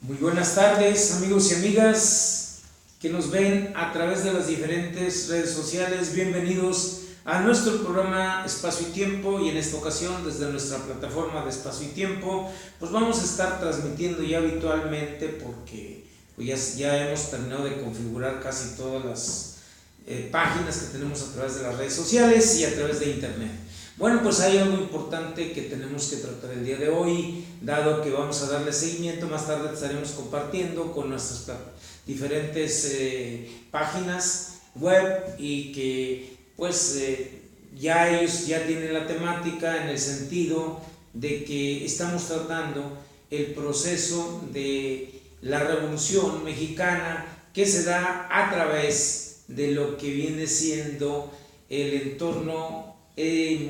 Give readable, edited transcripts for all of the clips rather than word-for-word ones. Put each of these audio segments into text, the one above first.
Muy buenas tardes, amigos y amigas que nos ven a través de las diferentes redes sociales. Bienvenidos a nuestro programa Espacio y Tiempo, y en esta ocasión desde nuestra plataforma de Espacio y Tiempo pues vamos a estar transmitiendo ya habitualmente, porque pues ya hemos terminado de configurar casi todas las páginas que tenemos a través de las redes sociales y a través de internet. Bueno, pues hay algo importante que tenemos que tratar el día de hoy, dado que vamos a darle seguimiento. Más tarde estaremos compartiendo con nuestras diferentes páginas web, y que pues ya ellos ya tienen la temática, en el sentido de que estamos tratando el proceso de la Revolución Mexicana, que se da a través de lo que viene siendo el entorno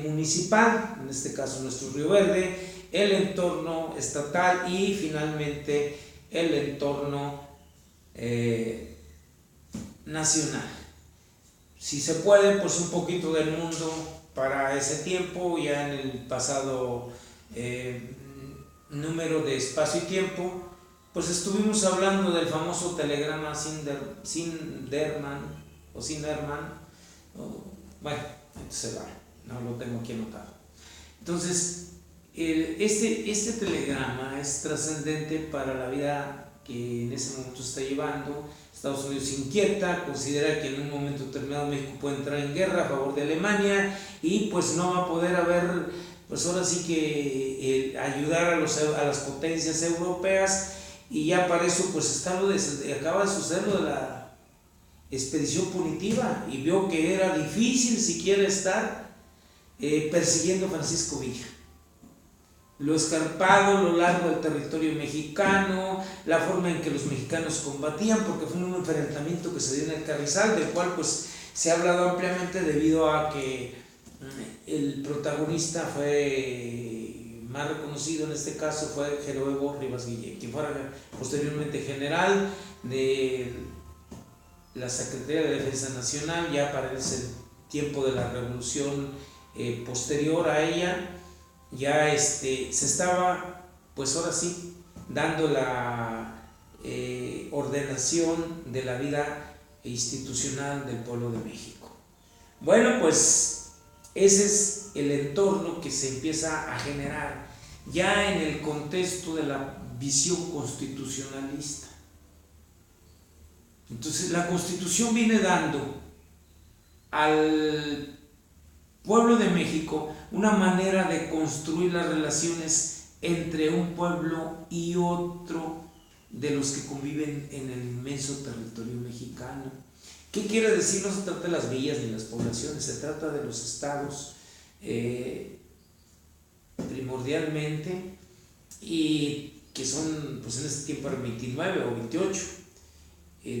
municipal, en este caso nuestro Río Verde, el entorno estatal y finalmente el entorno nacional. Si se puede, pues un poquito del mundo para ese tiempo. Ya en el pasado número de Espacio y Tiempo pues estuvimos hablando del famoso telegrama Sinderman, bueno, se va, no lo tengo aquí anotado. Entonces, este telegrama es trascendente para la vida que en ese momento está llevando. Estados Unidos inquieta, considera que en un momento determinado México puede entrar en guerra a favor de Alemania, y pues no va a poder haber, pues ahora sí que ayudar a las potencias europeas. Y ya para eso pues acaba de suceder lo de la expedición punitiva, y vio que era difícil siquiera estar persiguiendo a Francisco Villa. Lo escarpado, lo largo del territorio mexicano, la forma en que los mexicanos combatían, porque fue un enfrentamiento que se dio en el Carrizal, del cual pues se ha hablado ampliamente, debido a que el protagonista fue más reconocido en este caso fue Jerónimo Rivas Guillén, quien fuera posteriormente general de la Secretaría de Defensa Nacional, ya para ese tiempo de la revolución posterior a ella. Ya se estaba, pues ahora sí, dando la ordenación de la vida institucional del pueblo de México. Bueno, pues ese es el entorno que se empieza a generar ya en el contexto de la visión constitucionalista. Entonces la Constitución viene dando al pueblo de México una manera de construir las relaciones entre un pueblo y otro de los que conviven en el inmenso territorio mexicano. ¿Qué quiere decir? No se trata de las villas ni las poblaciones, se trata de los estados primordialmente, y que son, pues en este tiempo eran 29 o 28,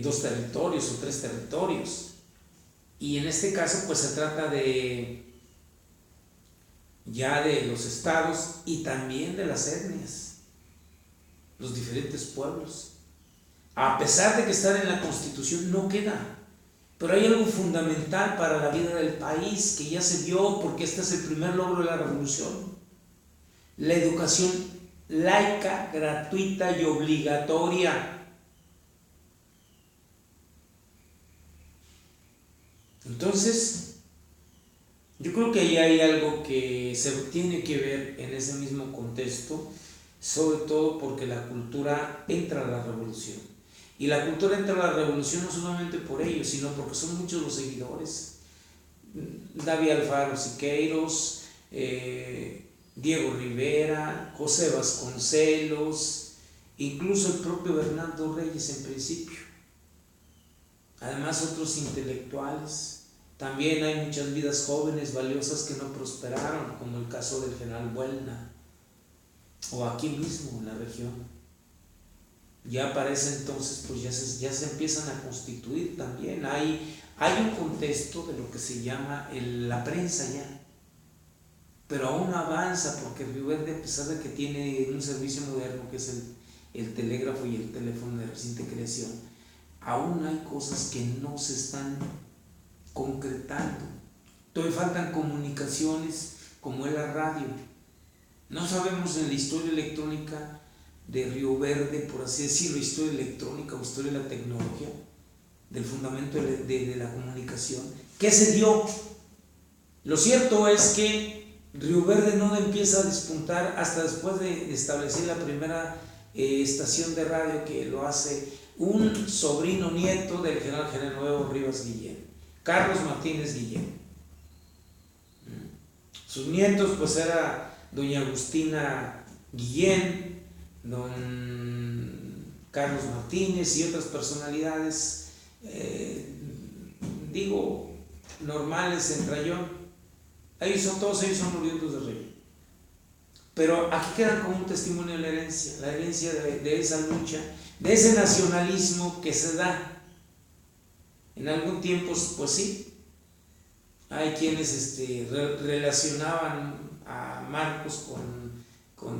2 territorios o 3 territorios. Y en este caso pues se trata ya de los estados y también de las etnias, los diferentes pueblos. A pesar de que están en la Constitución, no queda. Pero hay algo fundamental para la vida del país que ya se dio, porque este es el primer logro de la revolución: la educación laica, gratuita y obligatoria. Entonces, yo creo que ahí hay algo que se tiene que ver en ese mismo contexto, sobre todo porque la cultura entra a la revolución. Y la cultura entra a la revolución no solamente por ellos, sino porque son muchos los seguidores. David Alfaro Siqueiros, Diego Rivera, José Vasconcelos, incluso el propio Bernardo Reyes en principio. Además otros intelectuales. También hay muchas vidas jóvenes valiosas que no prosperaron, como el caso del general Buelna, o aquí mismo en la región. Ya para ese entonces pues ya se empiezan a constituir también. Hay un contexto de lo que se llama la prensa ya, pero aún avanza, porque Río Verde, a pesar de que tiene un servicio moderno que es el telégrafo y el teléfono de reciente creación, aún hay cosas que no se están concretando. Todavía faltan comunicaciones como es la radio. No sabemos en la historia electrónica de Río Verde, por así decirlo, historia electrónica o historia de la tecnología, del fundamento de la comunicación. ¿Qué se dio? Lo cierto es que Río Verde no empieza a despuntar hasta después de establecer la primera estación de radio, que lo hace un sobrino nieto del general Genoveva Rivas Guillén, Carlos Martínez Guillén. Sus nietos pues era doña Agustina Guillén, don Carlos Martínez y otras personalidades, normales en Rayón. Todos ellos son oriundos de Rayón. Pero aquí quedan como un testimonio de la herencia de esa lucha, de ese nacionalismo que se da. En algún tiempo, pues sí, hay quienes relacionaban a Marcos con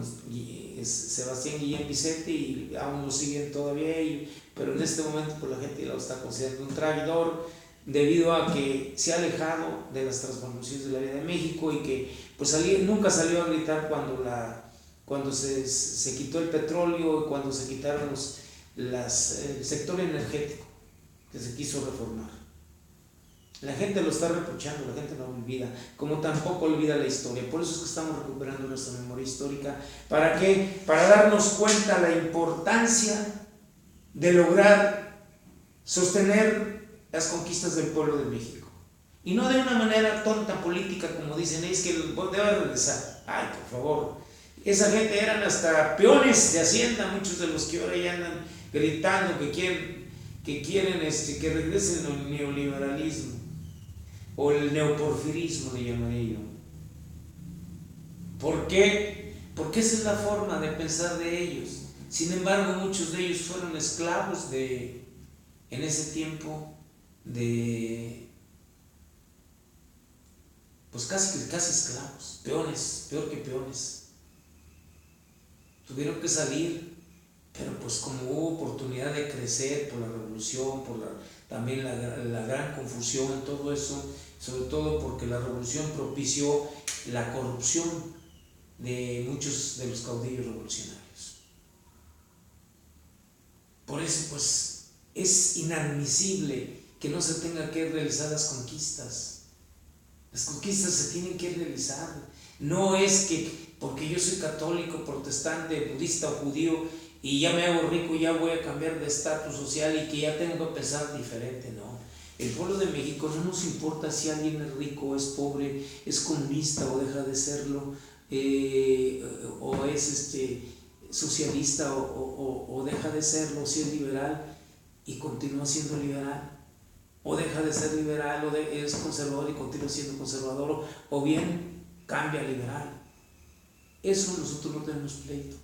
Sebastián Guillén Vicente, y aún lo siguen todavía, pero en este momento pues, la gente lo está considerando un traidor, debido a que se ha alejado de las transformaciones de la vida de México, y que pues nunca salió a gritar cuando se quitó el petróleo, y cuando se quitaron el sector energético que se quiso reformar. La gente lo está reprochando, la gente no olvida, como tampoco olvida la historia. Por eso es que estamos recuperando nuestra memoria histórica. ¿Para qué? Para darnos cuenta la importancia de lograr sostener las conquistas del pueblo de México. Y no de una manera tonta política, como dicen, es que debe regresar. Ay, por favor. Esa gente eran hasta peones de Hacienda, muchos de los que ahora ya andan gritando que quieren que regrese el neoliberalismo o el neoporfirismo, le llamaría yo. ¿Por qué? Porque esa es la forma de pensar de ellos. Sin embargo, muchos de ellos fueron esclavos en ese tiempo pues casi esclavos, peones, peor que peones. Tuvieron que salir, pero pues como hubo oportunidad de crecer por la revolución, también la gran confusión, todo eso, sobre todo porque la revolución propició la corrupción de muchos de los caudillos revolucionarios. Por eso pues es inadmisible que no se tenga que realizar las conquistas. Las conquistas se tienen que realizar. No es que porque yo soy católico, protestante, budista o judío y ya me hago rico, ya voy a cambiar de estatus social y que ya tengo que pensar diferente, no. El pueblo de México no nos importa si alguien es rico o es pobre, es comunista o deja de serlo, o es socialista o deja de serlo, si es liberal y continúa siendo liberal, o deja de ser liberal o es conservador y continúa siendo conservador, o bien cambia a liberal. Eso nosotros no tenemos pleito.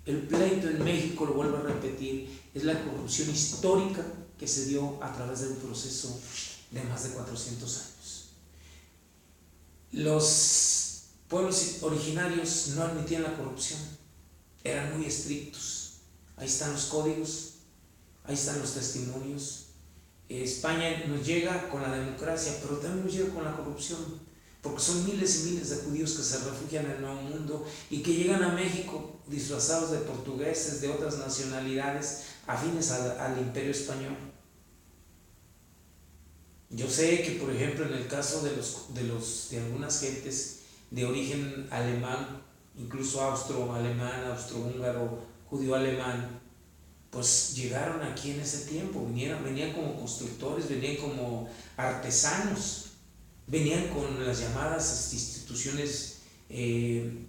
El pleito en México, lo vuelvo a repetir, es la corrupción histórica que se dio a través de un proceso de más de 400 años. Los pueblos originarios no admitían la corrupción, eran muy estrictos. Ahí están los códigos, ahí están los testimonios. España nos llega con la democracia, pero también nos llega con la corrupción, porque son miles y miles de judíos que se refugian en el Nuevo Mundo y que llegan a México disfrazados de portugueses, de otras nacionalidades afines al Imperio Español. Yo sé que, por ejemplo, en el caso de algunas gentes de origen alemán, incluso austro-alemán, austrohúngaro, judío-alemán, pues llegaron aquí en ese tiempo, venían como constructores, venían como artesanos, venían con las llamadas instituciones que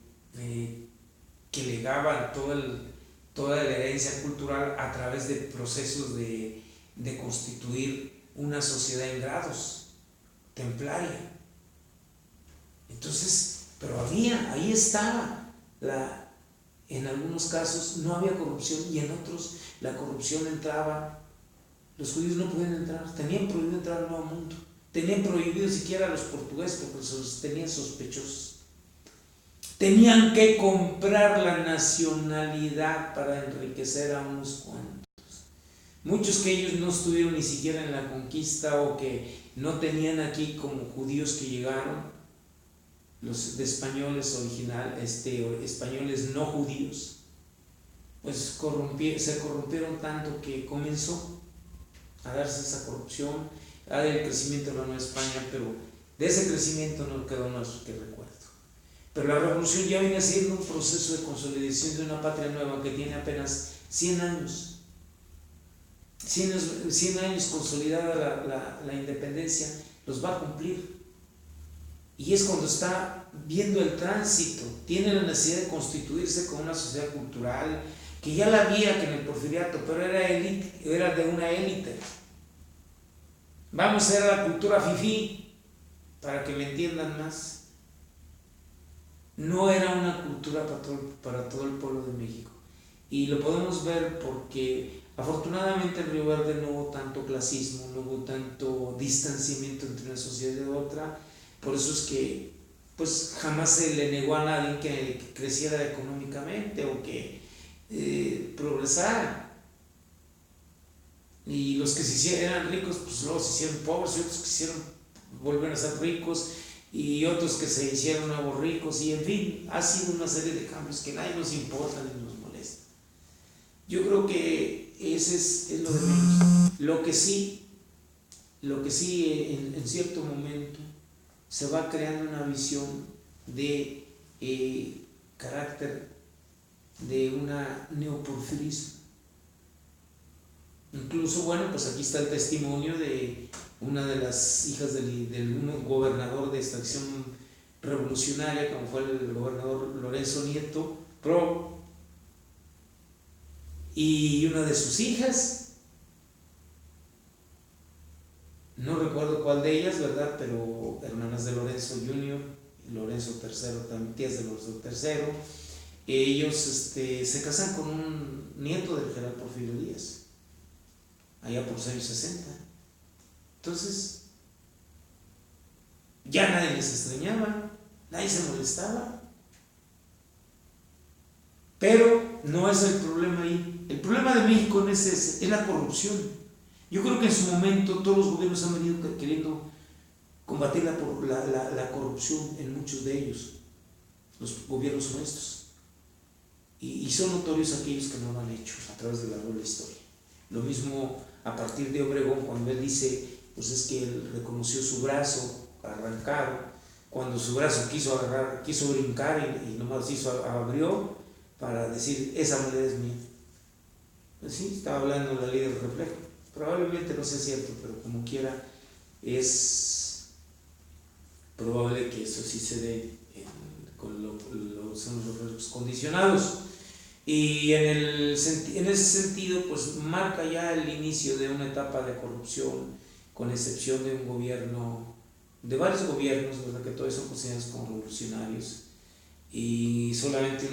legaban toda la herencia cultural a través de procesos de constituir una sociedad en grados, templaria. Entonces, pero ahí estaba en algunos casos no había corrupción y en otros la corrupción entraba. Los judíos no podían entrar, tenían prohibido entrar al Nuevo Mundo, tenían prohibido siquiera a los portugueses porque los tenían sospechosos. Tenían que comprar la nacionalidad para enriquecer a unos cuantos. Muchos que ellos no estuvieron ni siquiera en la conquista o que no tenían aquí como judíos que llegaron, los de españoles españoles no judíos, pues se corrompieron tanto que comenzó a darse esa corrupción, a dar el crecimiento de la Nueva España, pero de ese crecimiento no quedó más que recuerdo. Pero la revolución ya viene siendo un proceso de consolidación de una patria nueva que tiene apenas 100 años. 100 años consolidada la independencia, los va a cumplir. Y es cuando está viendo el tránsito, tiene la necesidad de constituirse como una sociedad cultural, que ya la había que en el porfiriato, pero era de una élite. Vamos a hacer la cultura fifí, para que me entiendan más. No era una cultura para todo el pueblo de México. Y lo podemos ver porque afortunadamente en Río Verde no hubo tanto clasismo, no hubo tanto distanciamiento entre una sociedad y otra. Por eso es que pues jamás se le negó a nadie que creciera económicamente o que progresara. Y los que eran ricos, pues luego se hicieron pobres, y otros quisieron volver a ser ricos, y otros que se hicieron nuevos ricos, y en fin, ha sido una serie de cambios que nadie nos importa ni nos molesta. Yo creo que ese es lo de menos. Lo que sí en cierto momento se va creando una visión de carácter de una neoporfirismo. Incluso, bueno, pues aquí está el testimonio de una de las hijas del gobernador de extracción revolucionaria, como fue el gobernador Lorenzo Nieto Pro, y una de sus hijas, no recuerdo cuál de ellas, ¿verdad? Pero hermanas de Lorenzo Jr., Lorenzo III, también tías de Lorenzo III, ellos se casan con un nieto del general Porfirio Díaz, allá por los años 60. Entonces, ya nadie les extrañaba, nadie se molestaba. Pero no es el problema ahí. El problema de México no es ese, es la corrupción. Yo creo que en su momento todos los gobiernos han venido queriendo combatir la corrupción en muchos de ellos, los gobiernos honestos. Y son notorios aquellos que no lo han hecho a través de la larga historia. Lo mismo a partir de Obregón, cuando él dice, pues es que él reconoció su brazo arrancado, cuando su brazo quiso brincar y nomás abrió para decir, esa moneda es mía. Pues sí, estaba hablando de la ley del reflejo. Probablemente no sea cierto, pero como quiera, es probable que eso sí se dé con los reflejos condicionados. Y en ese sentido, pues marca ya el inicio de una etapa de corrupción, con excepción de un gobierno, de varios gobiernos, ¿verdad?, que todos son considerados como revolucionarios, y solamente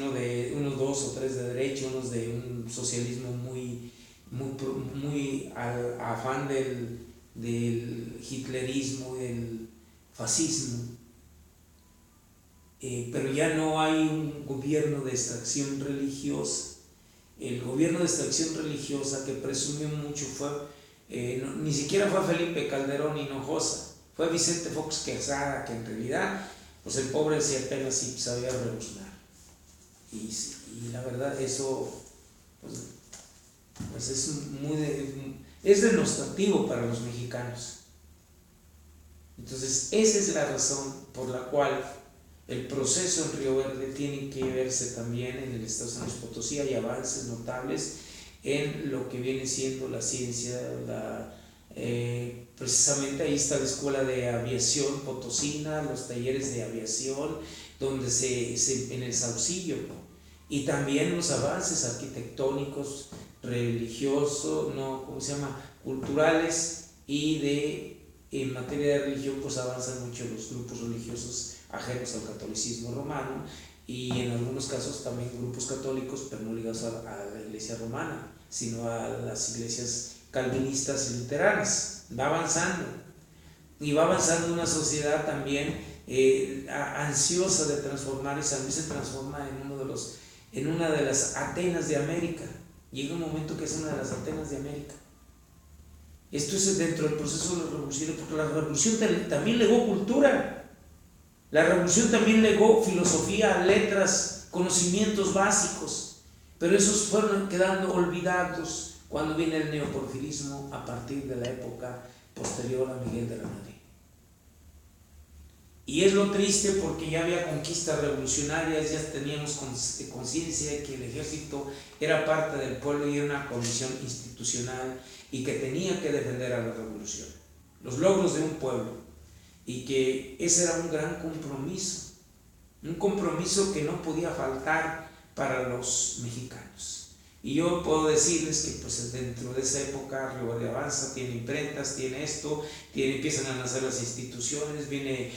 unos 2 o 3 de derecha, unos de un socialismo muy al afán del hitlerismo, del fascismo. Pero ya no hay un gobierno de extracción religiosa. El gobierno de extracción religiosa que presumió mucho ni siquiera fue Felipe Calderón Hinojosa, fue Vicente Fox Quesada, que en realidad, pues el pobre sí apenas sí sabía revolucionar. Y la verdad eso pues es denostativo para los mexicanos. Entonces esa es la razón por la cual el proceso en Río Verde tiene que verse también en el estado de San Luis Potosí. Hay avances notables en lo que viene siendo la ciencia, precisamente ahí está la Escuela de Aviación Potosina, los talleres de aviación, donde en el Saucillo, y también los avances arquitectónicos, religiosos, culturales, y en materia de religión pues avanzan mucho los grupos religiosos ajenos al catolicismo romano, y en algunos casos también grupos católicos, pero no ligados a la iglesia romana, sino a las iglesias calvinistas y luteranas. Va avanzando, y va avanzando una sociedad también ansiosa de transformar, y San Luis se transforma en una de las Atenas de América. Llega un momento que es una de las Atenas de América. Esto es dentro del proceso de la revolución, porque la revolución también legó cultura. La revolución también legó filosofía, letras, conocimientos básicos, pero esos fueron quedando olvidados cuando viene el neoporfirismo a partir de la época posterior a Miguel de la Madrid. Y es lo triste porque ya había conquistas revolucionarias, ya teníamos conciencia de que el ejército era parte del pueblo y era una comisión institucional y que tenía que defender a la revolución, los logros de un pueblo, y que ese era un gran compromiso, un compromiso que no podía faltar para los mexicanos. Y yo puedo decirles que pues dentro de esa época Río Verde avanza, tiene imprentas, tiene esto, empiezan a nacer las instituciones, viene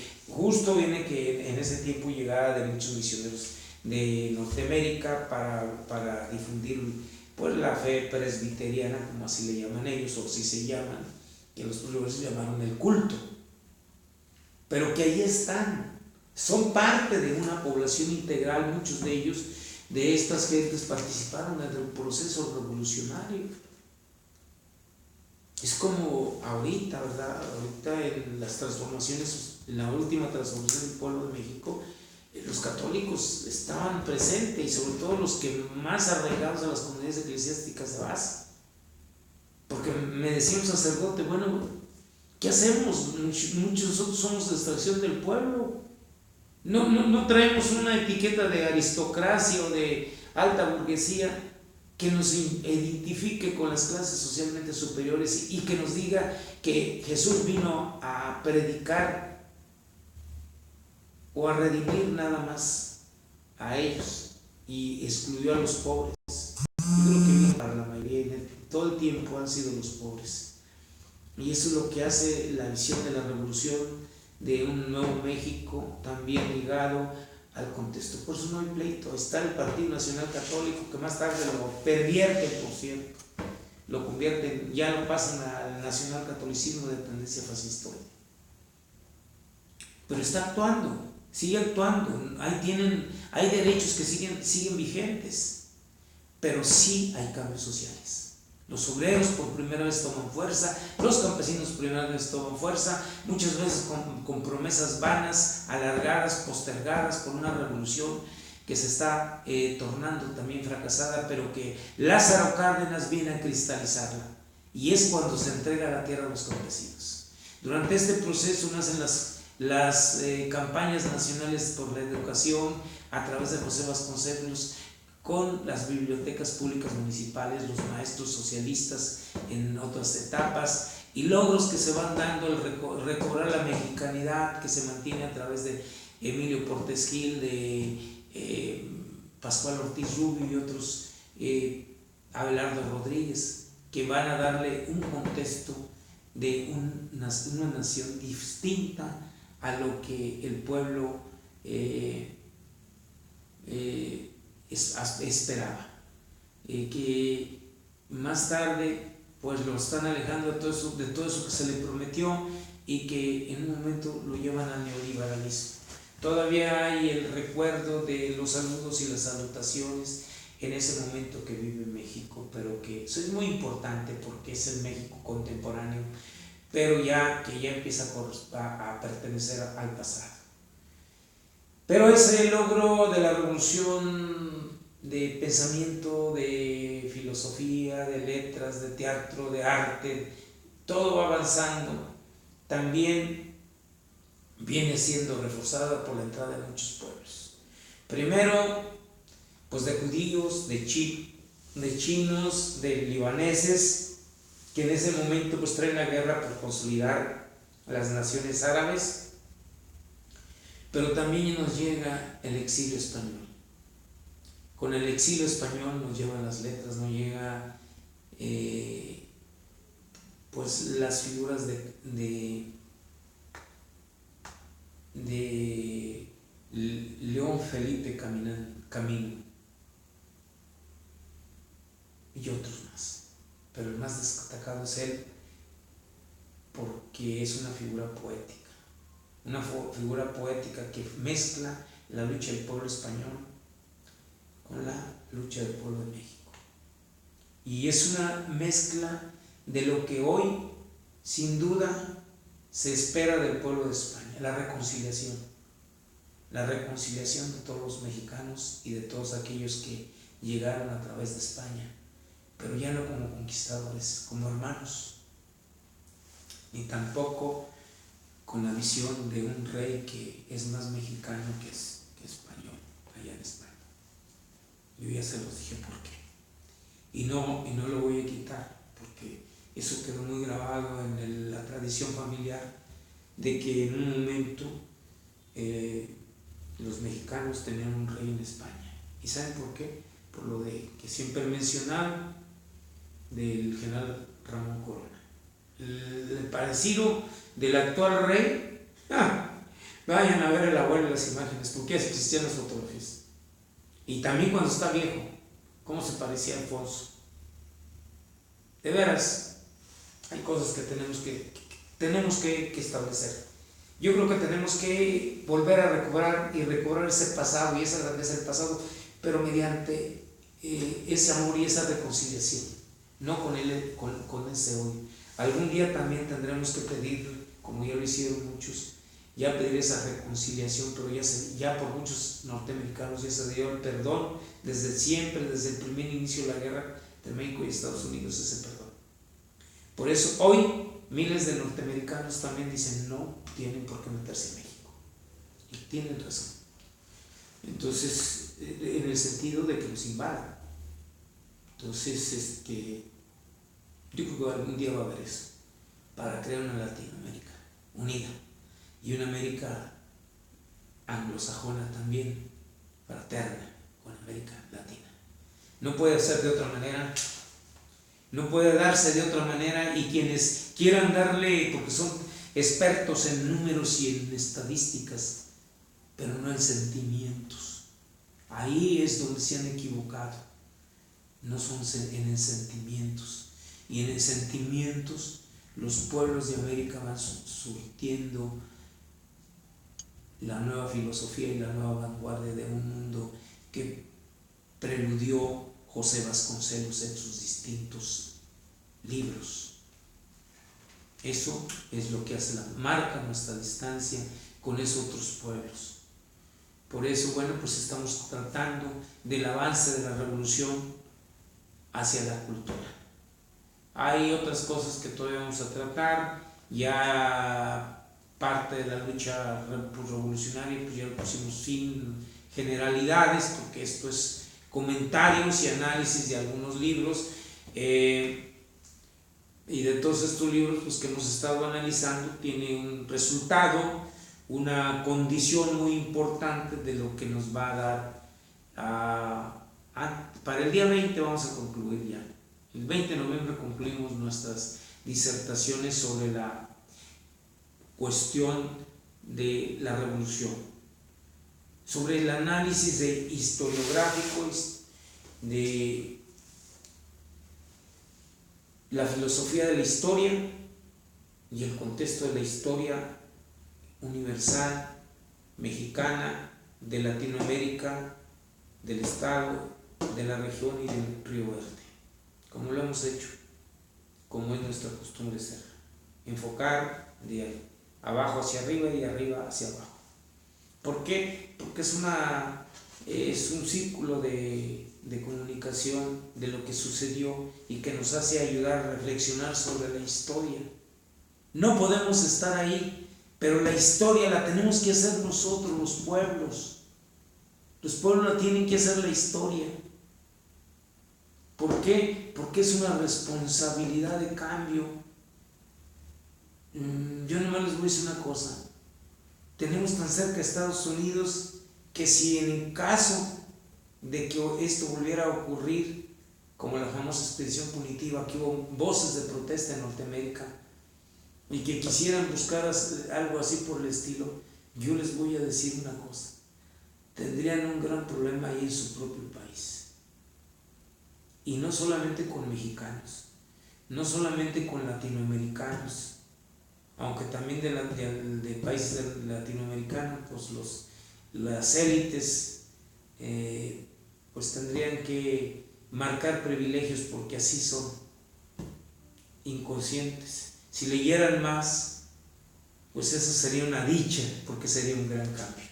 que en ese tiempo llegada de muchos misioneros de Norteamérica para difundir pues la fe presbiteriana, como así le llaman ellos, o así se llaman, que los lugares llamaron el culto, pero que ahí están, son parte de una población integral, muchos de ellos, de estas gentes participaron en el proceso revolucionario. Es como ahorita, ¿verdad? Ahorita en las transformaciones, en la última transformación del pueblo de México, los católicos estaban presentes y sobre todo los que más arraigados a las comunidades eclesiásticas de base. Porque me decía un sacerdote, bueno, ¿qué hacemos? Muchos nosotros somos de extracción del pueblo. No traemos una etiqueta de aristocracia o de alta burguesía que nos identifique con las clases socialmente superiores y que nos diga que Jesús vino a predicar o a redimir nada más a ellos y excluyó a los pobres. Yo creo que para la mayoría, todo el tiempo han sido los pobres. Y eso es lo que hace la visión de la revolución de un nuevo México también ligado al contexto. Por eso no hay pleito. Está el Partido Nacional Católico, que más tarde lo pervierte, por cierto, lo convierten, ya lo pasan al nacional catolicismo de tendencia fascista, pero está actuando, sigue actuando, hay derechos que siguen vigentes, pero sí hay cambios sociales. Los obreros por primera vez toman fuerza, los campesinos por primera vez toman fuerza, muchas veces con promesas vanas, alargadas, postergadas por una revolución que se está tornando también fracasada, pero que Lázaro Cárdenas viene a cristalizarla, y es cuando se entrega la tierra a los campesinos. Durante este proceso nacen las campañas nacionales por la educación a través de José Vasconcelos, con las bibliotecas públicas municipales, los maestros socialistas en otras etapas, y logros que se van dando, el recobrar la mexicanidad que se mantiene a través de Emilio Portes Gil, de Pascual Ortiz Rubio y otros, Abelardo Rodríguez, que van a darle un contexto de una nación distinta a lo que el pueblo esperaba, que más tarde pues lo están alejando de todo eso que se le prometió, y que en un momento lo llevan al neoliberalismo. Todavía hay el recuerdo de los saludos y las salutaciones en ese momento que vive México, pero que eso es muy importante porque es el México contemporáneo, pero que ya empieza a pertenecer al pasado. Pero ese logro de la revolución de pensamiento, de filosofía, de letras, de teatro, de arte, todo va avanzando, también viene siendo reforzada por la entrada de muchos pueblos. Primero, pues de judíos, de chinos, de libaneses, que en ese momento pues traen la guerra por consolidar a las naciones árabes. Pero también nos llega el exilio español. Con el exilio español nos llevan las letras, nos llega pues las figuras de León Felipe Camino y otros más. Pero el más destacado es él porque es una figura poética. Una figura poética que mezcla la lucha del pueblo español con la lucha del pueblo de México. Y es una mezcla de lo que hoy, sin duda, se espera del pueblo de España, la reconciliación de todos los mexicanos y de todos aquellos que llegaron a través de España, pero ya no como conquistadores, como hermanos, ni tampoco con la visión de un rey que es más mexicano que español, allá en España. Yo ya se los dije por qué. Y no lo voy a quitar, porque eso quedó muy grabado en la tradición familiar, de que en un momento los mexicanos tenían un rey en España. ¿Y saben por qué? Por lo de que siempre mencionaron del general Ramón Corona. El parecido del actual rey, vayan a ver el abuelo las imágenes, porque ya existían las fotografías. Y también cuando está viejo, cómo se parecía a Alfonso. De veras, hay cosas que tenemos que establecer. Yo creo que tenemos que volver a recobrar ese pasado y esa grandeza del pasado, pero mediante ese amor y esa reconciliación, no con ese odio. Algún día también tendremos que pedir, como ya lo hicieron muchos, ya pedir esa reconciliación, pero ya por muchos norteamericanos ya se dio el perdón desde siempre, desde el primer inicio de la guerra de México y Estados Unidos, ese perdón. Por eso hoy miles de norteamericanos también dicen no tienen por qué meterse en México, y tienen razón. Entonces, en el sentido de que nos invadan. Entonces, yo creo que algún día va a haber eso, para crear una Latinoamérica unida y una América anglosajona también, fraterna con América Latina. No puede ser de otra manera, no puede darse de otra manera, y quienes quieran darle, porque son expertos en números y en estadísticas, pero no en sentimientos, ahí es donde se han equivocado. No son en sentimientos, y en sentimientos los pueblos de América van surtiendo la nueva filosofía y la nueva vanguardia de un mundo que preludió José Vasconcelos en sus distintos libros. Eso es lo que marca nuestra distancia con esos otros pueblos. Por eso, bueno, pues estamos tratando del avance de la revolución hacia la cultura. Hay otras cosas que todavía vamos a tratar, ya parte de la lucha revolucionaria, pues ya lo pusimos sin generalidades, porque esto es comentarios y análisis de algunos libros, y de todos estos libros pues, que hemos estado analizando, tiene un resultado, una condición muy importante de lo que nos va a dar para el día 20 vamos a concluir ya. El 20 de noviembre concluimos nuestras disertaciones sobre la cuestión de la revolución, sobre el análisis historiográfico de la filosofía de la historia y el contexto de la historia universal, mexicana, de Latinoamérica, del Estado, de la región y del Río Verde, como lo hemos hecho, como es nuestra costumbre ser, enfocar de abajo hacia arriba y arriba hacia abajo. ¿Por qué? Porque es un círculo de comunicación de lo que sucedió y que nos hace ayudar a reflexionar sobre la historia. No podemos estar ahí, pero la historia la tenemos que hacer nosotros, los pueblos. Los pueblos la tienen que hacer la historia. ¿Por qué? Porque es una responsabilidad de cambio. Yo nomás les voy a decir una cosa. Tenemos tan cerca a Estados Unidos que si en el caso de que esto volviera a ocurrir, como la famosa expedición punitiva, que hubo voces de protesta en Norteamérica y que quisieran buscar algo así por el estilo, yo les voy a decir una cosa: tendrían un gran problema ahí en su propio país. Y no solamente con mexicanos, no solamente con latinoamericanos, aunque también de países latinoamericanos, pues las élites pues tendrían que marcar privilegios porque así son, inconscientes. Si leyeran más, pues eso sería una dicha, porque sería un gran cambio.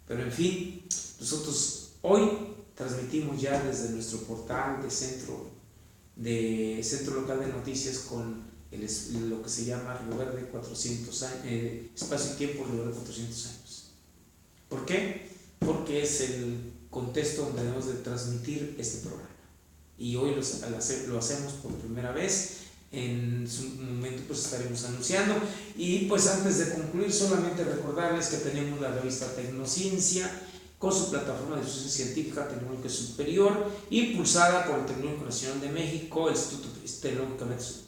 Pero en fin, nosotros hoy transmitimos ya desde nuestro portal de Centro Local de Noticias con lo que se llama Río Verde 400 años, Espacio y Tiempo Río Verde 400 años. ¿Por qué? Porque es el contexto donde debemos de transmitir este programa. Y hoy lo hacemos por primera vez. En su momento pues estaremos anunciando. Y pues antes de concluir, solamente recordarles que tenemos la revista Tecnociencia con su plataforma de difusión científica tecnológica superior, impulsada por el Tecnológico Nacional de México, el Instituto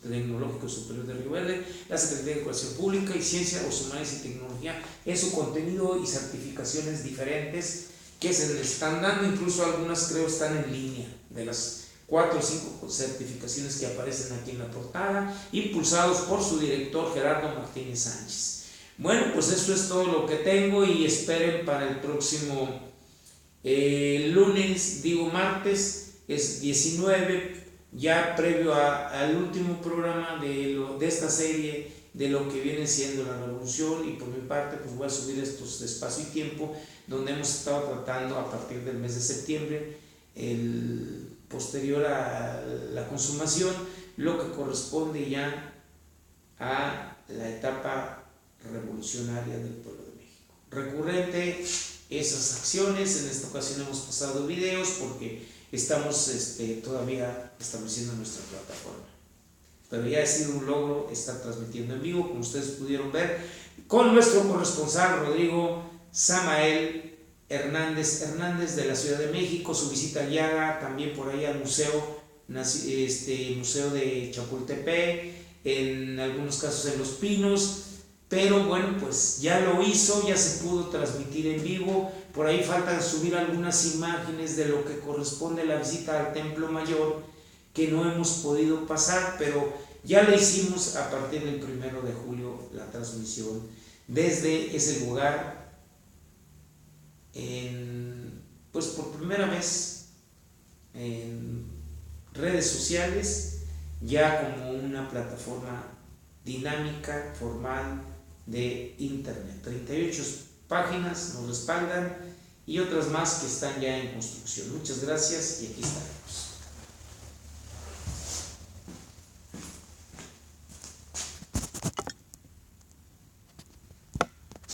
Tecnológico Superior de Río Verde, la Secretaría de Educación Pública y Ciencia, Humanidades y Tecnología, en su contenido y certificaciones diferentes que se le están dando, incluso algunas creo están en línea, de las 4 o 5 certificaciones que aparecen aquí en la portada, impulsados por su director Gerardo Martínez Sánchez. Bueno, pues esto es todo lo que tengo y esperen para el próximo martes, es 19, ya previo al último programa de esta serie de lo que viene siendo la revolución, y por mi parte pues voy a subir estos de Espacio y Tiempo, donde hemos estado tratando a partir del mes de septiembre, posterior a la consumación, lo que corresponde ya a la etapa revolucionaria del pueblo de México. Recurrente esas acciones, en esta ocasión hemos pasado videos porque estamos todavía estableciendo nuestra plataforma, pero ya ha sido un logro estar transmitiendo en vivo, como ustedes pudieron ver, con nuestro corresponsal Rodrigo Samael Hernández de la Ciudad de México, su visita guiada también por ahí al museo de Chapultepec, en algunos casos en Los Pinos. Pero bueno, pues ya lo hizo, ya se pudo transmitir en vivo. Por ahí faltan subir algunas imágenes de lo que corresponde a la visita al Templo Mayor, que no hemos podido pasar, pero ya lo hicimos a partir del 1 de julio, la transmisión desde ese lugar, pues por primera vez en redes sociales, ya como una plataforma dinámica, formal, de internet. 38 páginas nos respaldan y otras más que están ya en construcción. Muchas gracias y aquí estaremos.